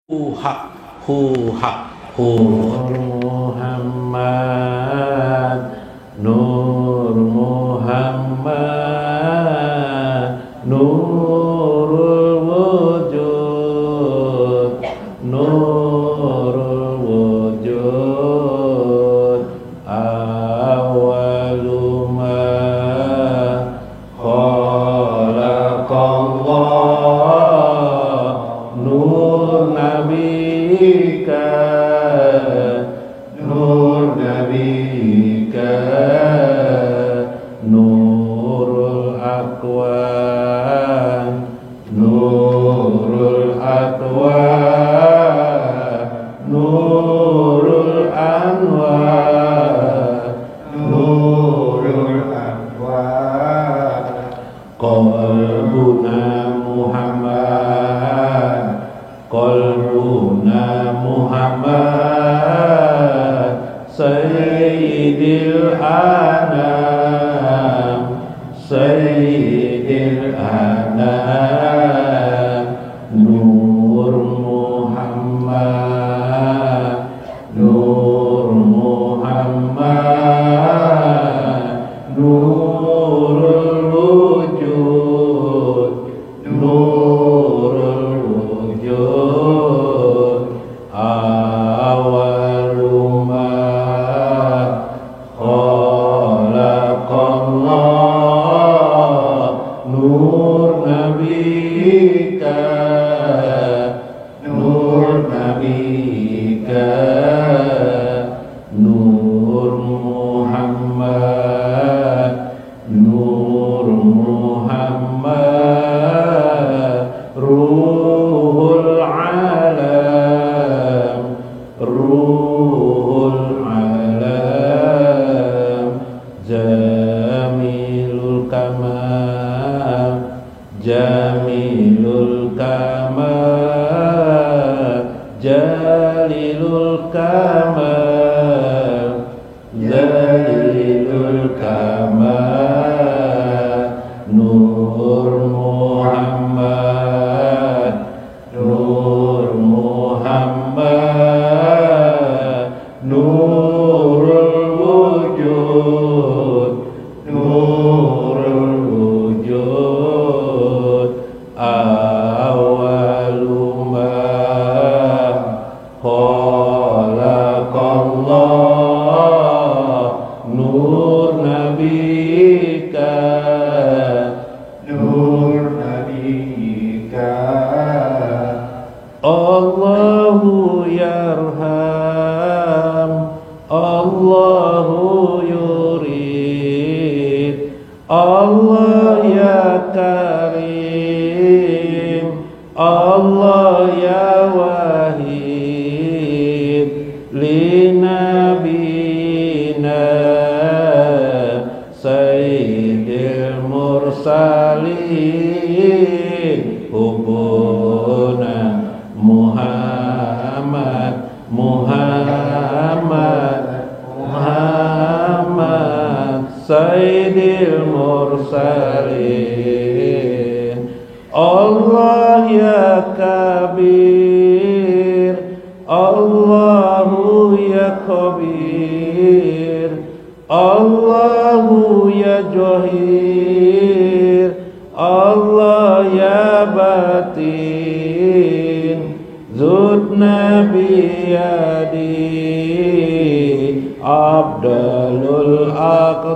hak hu hak hu Muhammad Nur Muhammad Nurul Wujud Nurul Wujud Awaluma Khalaqallah Nur Nabika Nur Nabika Nurul Akwan Nurul Atwan Nurul Anwar Nurul Anwar Qalbuna Muhammad Qalbuna Muhammad Sayyidil Anam Sayyidil Anam Nur Muhammad Nur Muhammad Nurul Wujud Nurul Wujud Awaluma Khalaqallah Nur Nabika Nur Nabika Nur Muhammad Nur Muhammad Ruhul Alam Ruhul Alam Jamilul Kamal Jamilul Kamal Jalilul Kamal Jalilul Kamal Nur Muhammad Nur Muhammad Nurul Wujud Nurul Wujud Awaluma Khalaqallah Nur Nabika Nur Nabika Allahu yarham Allahu yurid Allah ya karim Allah ya wahid Linabina Sayyidil Mursalin Hubuna Muhammad Muhammad Muhammad Sayyidil Mursalin Allah ya kabir Allahu ya khabir Allahu ya johir Allah ya batin Zudna biyadi Abdalul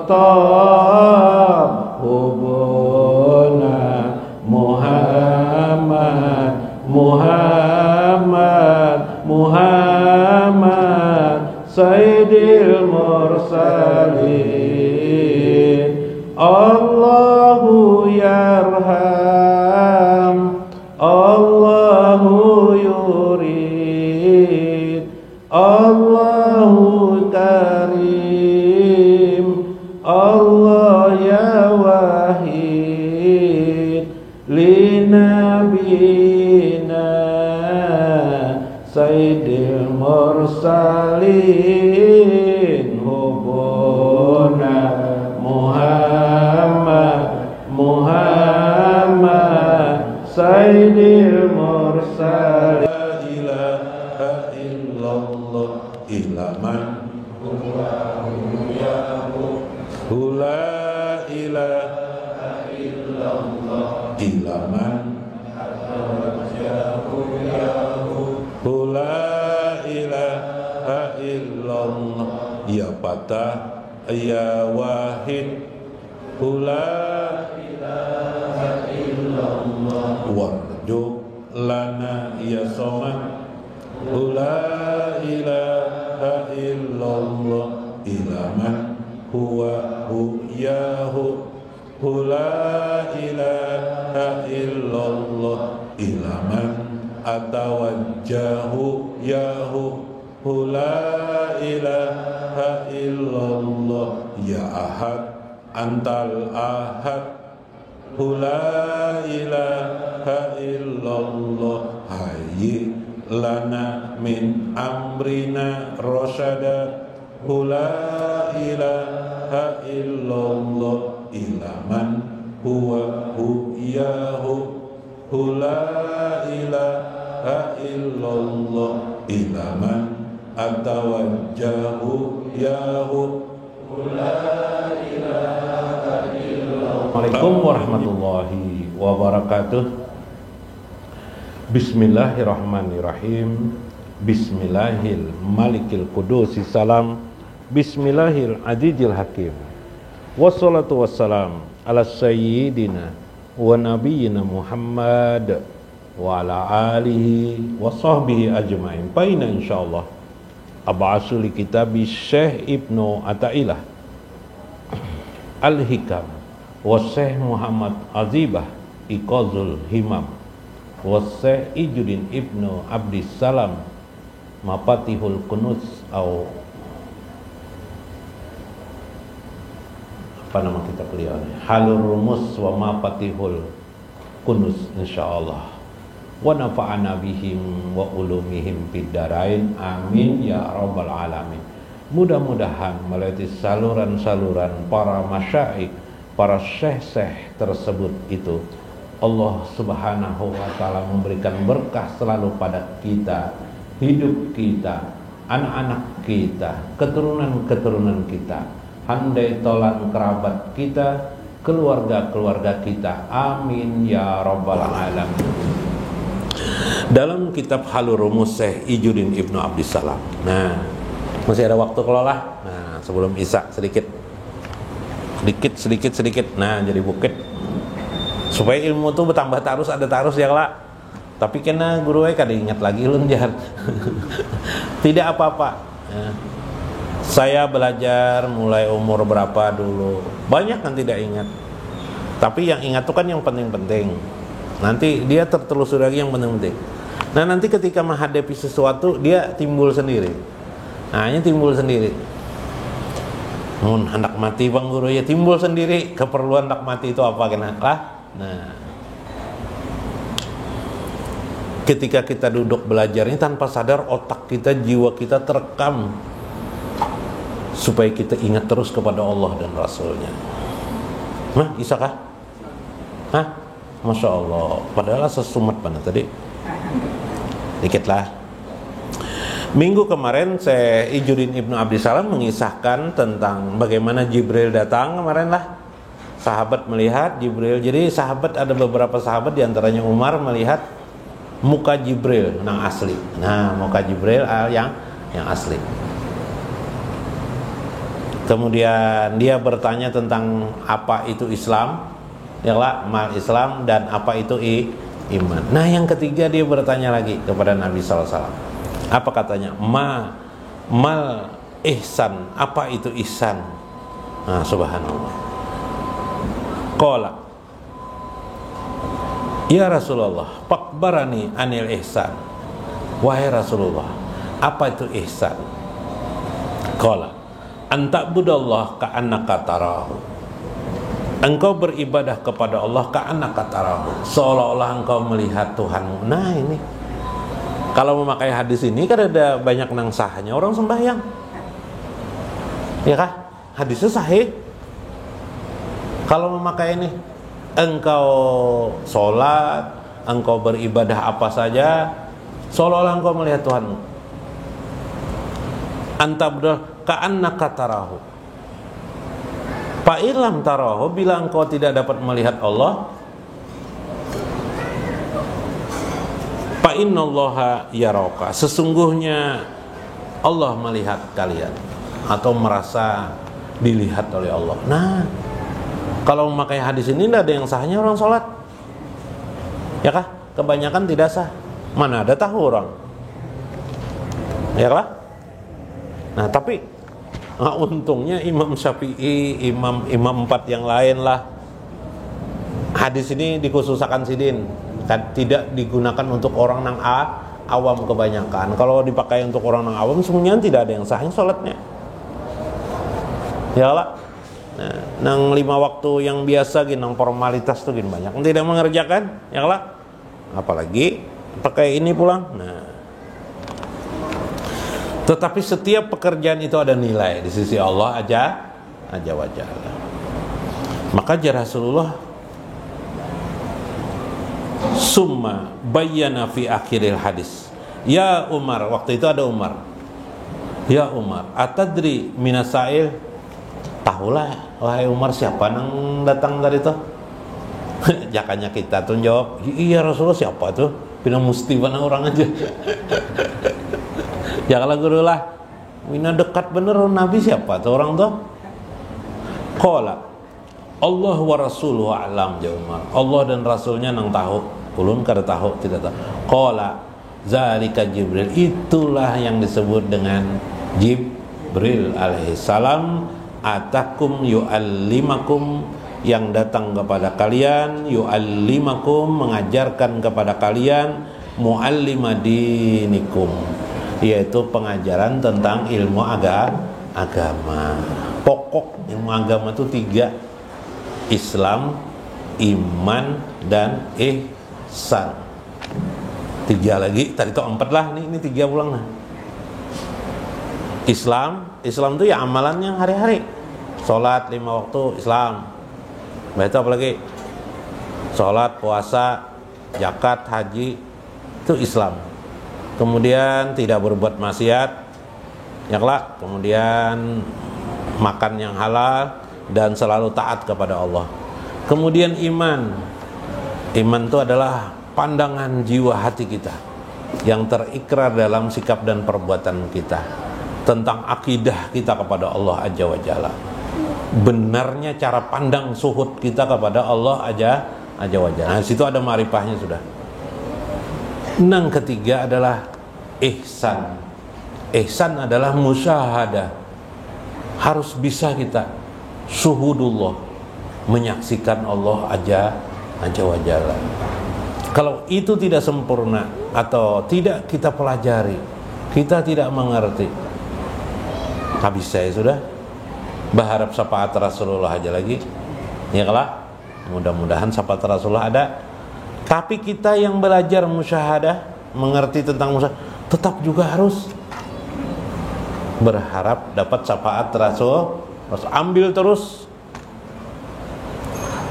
Aqtab Hubuna Muhammad Muhammad Muhammad Sayyidil Mursalin Allahu yarham Allahu yurid Allahu karim Allah ya wahid Linabina Sayyidil Mursalin Hubuna Muhammad Muhammad Sayyidil Mursalin La fatah ya wahid la ilaha illallah warzuq lana ya somad la ilaha illallah ilaman huwa yahu la ilaha illallah ilaman atawajjahu yahu la ilaha illallah ya ahad antal ahad la ilaha illallah hayyi lana min amrina rasyada la ilaha illallah ilaman huwa yahu la ilaha illallah ilaman atawajjahu yahu la ilaha illallah. Assalamualaikum warahmatullahi wabarakatuh. Bismillahirrahmanirrahim. Bismillahil malikil qudusi salam. Bismillahil azizil hakim. Wassalatu wassalam ala sayyidina wa nabiyyina Muhammad wa ala alihi wa sahbihi ajma'in. Paina insyaallah ab'asu li kitabi Syekh Ibnu Athaillah Al-Hikam wa Syekh Muhammad Azibah Iqazul Himam wa Syekh Ijuddin Ibnu Abdissalam Mafatihul Kunuz atau apa nama kitab beliau ini? Halur Rumus wa Mafatihul Kunuz insyaallah. Wa nafa'ana bihim wa ulumihim fid darain amin ya rabbal alamin. Mudah-mudahan melalui saluran-saluran para masyaikh, para syekh-syekh tersebut itu Allah Subhanahu wa taala memberikan berkah selalu pada kita, hidup kita, anak-anak kita, keturunan-keturunan kita, handai tolan kerabat kita, keluarga-keluarga kita. Amin ya rabbal alamin. Dalam kitab Halur Rumus Syekh Ijuddin Ibnu Abdissalam. Nah, masih ada waktu kelola. Nah, sebelum Isya sedikit. Nah, jadi bukit. Supaya ilmu tuh bertambah terus, ada terus ya lah. Tapi kena guru kada ingat lagi ulun jahat. Tidak apa-apa. Nah, saya belajar mulai umur berapa dulu. Banyak kan tidak ingat. Tapi yang ingat tuh kan yang penting-penting. Nanti dia tertelusur lagi yang penting-penting. Nah, nanti ketika menghadapi sesuatu dia timbul sendiri. Nah, ini timbul sendiri. Mun hendak mati bang guru ya timbul sendiri. Keperluan hendak mati itu apa kena lah. Nah, ketika kita duduk belajar ini tanpa sadar otak kita, jiwa kita terekam supaya kita ingat terus kepada Allah dan Rasulnya. Nah, bisa kah? Hah? Masya Allah. Padahal sesumat mana tadi? Dikit lah. Minggu kemarin saya Ijuddin Ibnu Abdissalam mengisahkan tentang bagaimana Jibril datang kemarin lah. Sahabat melihat Jibril. Jadi sahabat, ada beberapa sahabat diantaranya Umar melihat muka Jibril yang asli. Nah, muka Jibril yang asli. Kemudian dia bertanya tentang apa itu Islam, ya lah, mal Islam, dan apa itu iman. Nah, yang ketiga dia bertanya lagi kepada Nabi SAW. Apa katanya? Mal ihsan. Apa itu ihsan? Nah, subhanallah. Qala, ya Rasulullah, fakbarani anil ihsan. Wahai Rasulullah, apa itu ihsan? Qala, anta'budallah ka'annaka tarahu. Engkau beribadah kepada Allah ka'annaka tarahu, seolah-olah engkau melihat Tuhanmu. Nah, ini kalau memakai hadis ini kan ada banyak nang sahnya orang sembahyang. Ya kah? Hadisnya sahih. Kalau memakai ini, engkau sholat, engkau beribadah apa saja, seolah-olah engkau melihat Tuhanmu. Antabdul ka'annaka tarahu. Fa'ilam tarahu, bila engkau tidak dapat melihat Allah, fa'innallaha yaraka, sesungguhnya Allah melihat kalian. atau merasa dilihat oleh Allah. Nah, kalau memakai hadis ini tidak ada yang sahnya orang sholat, ya kah? Kebanyakan tidak sah. Mana ada tahu orang, ya kah? Nah, tapi untungnya Imam Syafi'i, imam empat yang lain lah, hadis ini dikhususkan sidin, tidak digunakan untuk orang nang awam kebanyakan. Kalau dipakai untuk orang nang awam, semuanya tidak ada yang sahnya sholatnya, ya lah. Nah, nang 5 waktu yang biasa gini, nang formalitas tuh gini banyak yang tidak mengerjakan, ya lah. Apalagi pakai ini pulang. Nah, tetapi setiap pekerjaan itu ada nilai di sisi Allah aja wajah. Maka Rasulullah summa bayyana fi akhiril hadis. Ya Umar, waktu itu ada Umar. Ya Umar, atadri minasail? Tahulah wahai Umar siapa nang datang dari itu? Jakanya kita tuh jawab, iya Rasulullah siapa tuh? Pina musti mana orang aja. Ya kalau guru lah, mina dekat bener Nabi siapa tuh orang tuh? Qala Allah wa rasuluhu a'lam, jawab Umar. Allah dan Rasulnya nang tahu. Ulun kada tahu, tidak tahu. Qala zalika Jibril, itulah yang disebut dengan Jibril alaihissalam. Atakum yu'allimakum, yang datang kepada kalian, yu'allimakum, mengajarkan kepada kalian, mu'allimadinikum, yaitu pengajaran tentang ilmu agama. Pokok ilmu agama itu 3: Islam, iman, dan ihsan. 3 lagi, tadi itu 4 lah, ini 3 pulang lah. Islam itu ya amalan yang hari-hari. Sholat 5 waktu Islam. Baca apa lagi? Sholat, puasa, zakat, haji, itu Islam. Kemudian tidak berbuat maksiat, ya kelak. Kemudian makan yang halal dan selalu taat kepada Allah. Kemudian iman itu adalah pandangan jiwa hati kita yang terikrar dalam sikap dan perbuatan kita, tentang akidah kita kepada Allah Azza wa Jalla, benarnya cara pandang suhud kita kepada Allah Azza wa Jalla. Nah, situ ada ma'rifahnya sudah. Yang ketiga adalah ihsan. Ihsan adalah musyahadah. Harus bisa kita suhudullah, menyaksikan Allah Azza wa Jalla. Kalau itu tidak sempurna atau tidak kita pelajari, kita tidak mengerti, habis saya sudah berharap syafaat Rasulullah aja lagi, ya kalah. Mudah-mudahan syafaat Rasulullah ada. Tapi kita yang belajar musyahadah, mengerti tentang musyahadah, tetap juga harus berharap dapat syafaat Rasul. Ambil terus.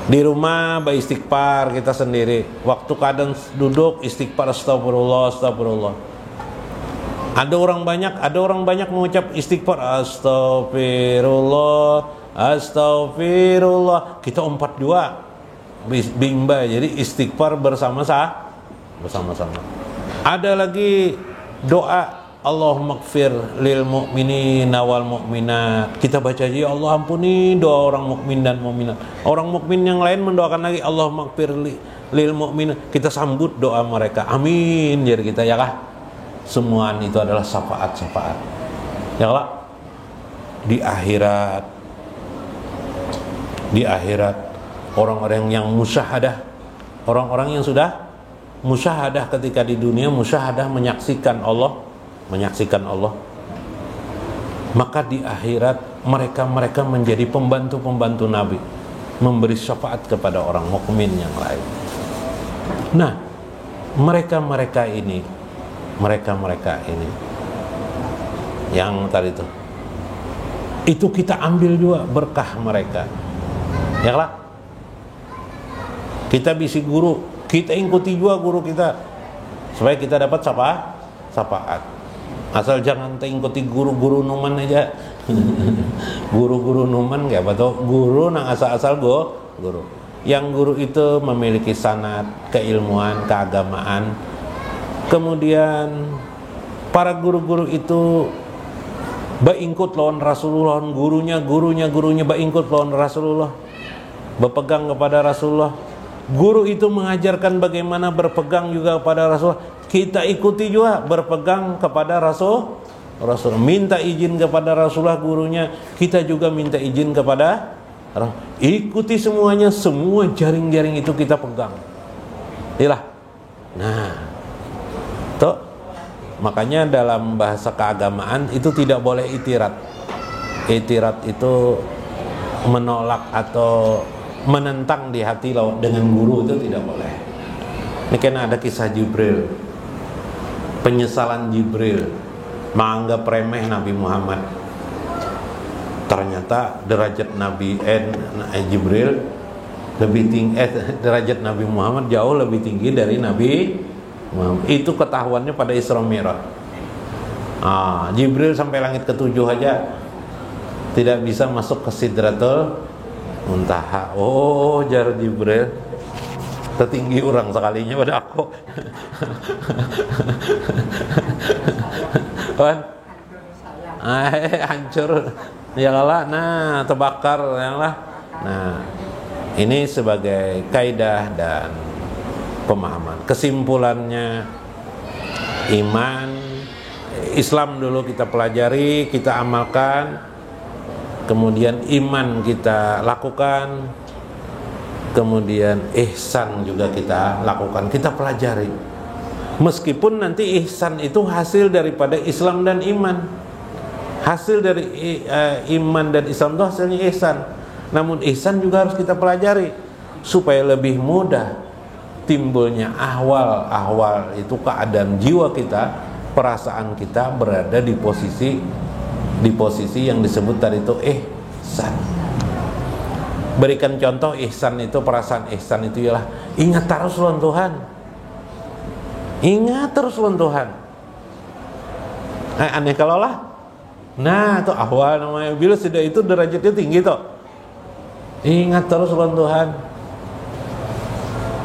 Di rumah beristighfar kita sendiri. Waktu kadang duduk istighfar, astagfirullah. Ada orang banyak mengucap istighfar, astagfirullah. Kita 42 bimba, jadi istighfar bersama-sama. Ada lagi doa, Allahumma gfir lil mu'minina wal mu'minat. Kita baca aja, ya Allah ampuni doa orang mukmin dan mukminat. Orang mukmin yang lain mendoakan lagi, Allahumma gfir lil mu'minat. Kita sambut doa mereka, amin. Jadi kita, ya kah? Semua itu adalah syafaat. Ya kah? Di akhirat orang-orang yang musyahadah, orang-orang yang sudah musyahadah ketika di dunia, musyahadah menyaksikan Allah, maka di akhirat mereka menjadi pembantu Nabi, memberi syafaat kepada orang mukmin yang lain. Nah, mereka ini yang tadi itu kita ambil juga berkah mereka, ya lah. Kita bisi guru, kita ikuti juga guru kita supaya kita dapat syafaat. Asal jangan ikuti guru-guru numan aja. Guru-guru numan kayak apa tuh? Guru nang asal-asal guru. Yang guru itu memiliki sanad, keilmuan, keagamaan. Kemudian para guru-guru itu Baingkut lawan Rasulullah, gurunya baingkut lawan Rasulullah, berpegang kepada Rasulullah. Guru itu mengajarkan bagaimana berpegang juga kepada Rasulullah. Kita ikuti juga berpegang kepada Rasul. Minta izin kepada Rasulullah gurunya, kita juga minta izin kepada ikuti semuanya, semua jaring-jaring itu kita pegang. Iyalah. Nah, tuh makanya dalam bahasa keagamaan itu tidak boleh itirat. Itirat itu menolak atau menentang di hati dengan guru, itu tidak boleh. Ini kan ada kisah Jibril, penyesalan Jibril menganggap remeh Nabi Muhammad. Ternyata derajat Jibril lebih tinggi, derajat Nabi Muhammad jauh lebih tinggi dari Nabi Muhammad. Itu ketahuannya pada Isra Mi'raj. Jibril sampai langit ketujuh aja tidak bisa masuk ke Sidratul Muntaha. Oh, jar Jibril, tertinggi orang sekalinya pada aku. Kan? Hancur. Ya lah, nah terbakar ya lah. Nah, ini sebagai kaidah dan pemahaman. Kesimpulannya, iman Islam dulu kita pelajari, kita amalkan, kemudian iman kita lakukan, kemudian ihsan juga kita lakukan, kita pelajari. Meskipun nanti ihsan itu hasil daripada Islam dan iman. Hasil dari iman dan Islam itu hasilnya ihsan. Namun ihsan juga harus kita pelajari supaya lebih mudah timbulnya ahwal itu, keadaan jiwa kita, perasaan kita berada di posisi yang disebut tadi itu ihsan. Berikan contoh ihsan itu, perasaan ihsan itu ialah ingat terus lawan Tuhan. Ingat terus lawan Tuhan. Aneh kalau lah. Nah, itu ahwal namanya. Bila sudah itu derajatnya tinggi toh. Ingat terus lawan Tuhan.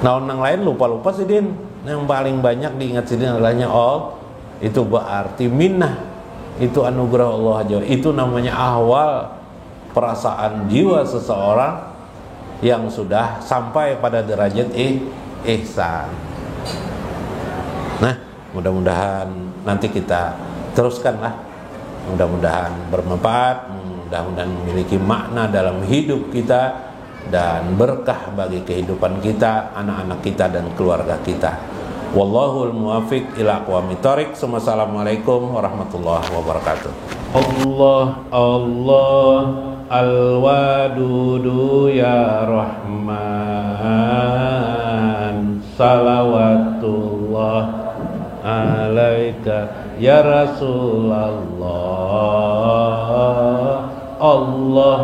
Nah, orang lain lupa-lupa sih Din. Yang paling banyak diingat sih Din adalahnya itu berarti minnah. Itu anugerah Allah aja. Itu namanya ahwal, perasaan jiwa seseorang yang sudah sampai pada derajat ihsan. Nah, mudah-mudahan nanti kita teruskanlah. Mudah-mudahan bermanfaat, mudah-mudahan memiliki makna dalam hidup kita dan berkah bagi kehidupan kita, anak-anak kita dan keluarga kita. Wallahul muwaffiq ila aqwamit thoriq. Wassalamualaikum warahmatullahi wabarakatuh. Allah al-wadudu ya Rahman, salawatullah alaika ya Rasulullah. Allah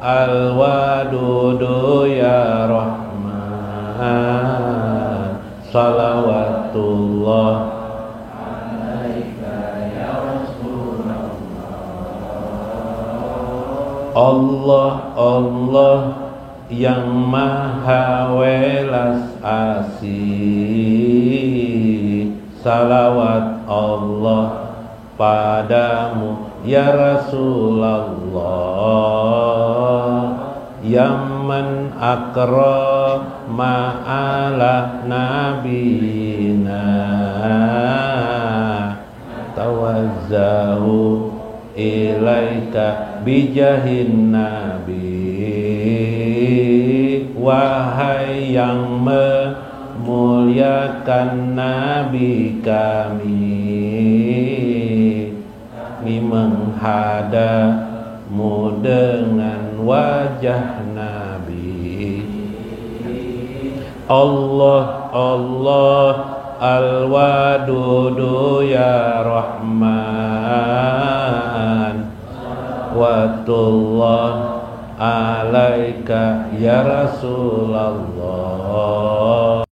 al-wadudu ya Rahman, salawatullah alaika ya Rasulullah. Allah yang maha welas asih, salawat Allah padamu ya Rasulullah. Yang man akrama ala nabiyina tawazzahu ilaika bijahin nabi. Wahai yang memuliakan nabi kami, menghadapmu dengan wajah nabi. Allah al-wadudu ya Rahman, watullah alaika ya Rasulullah.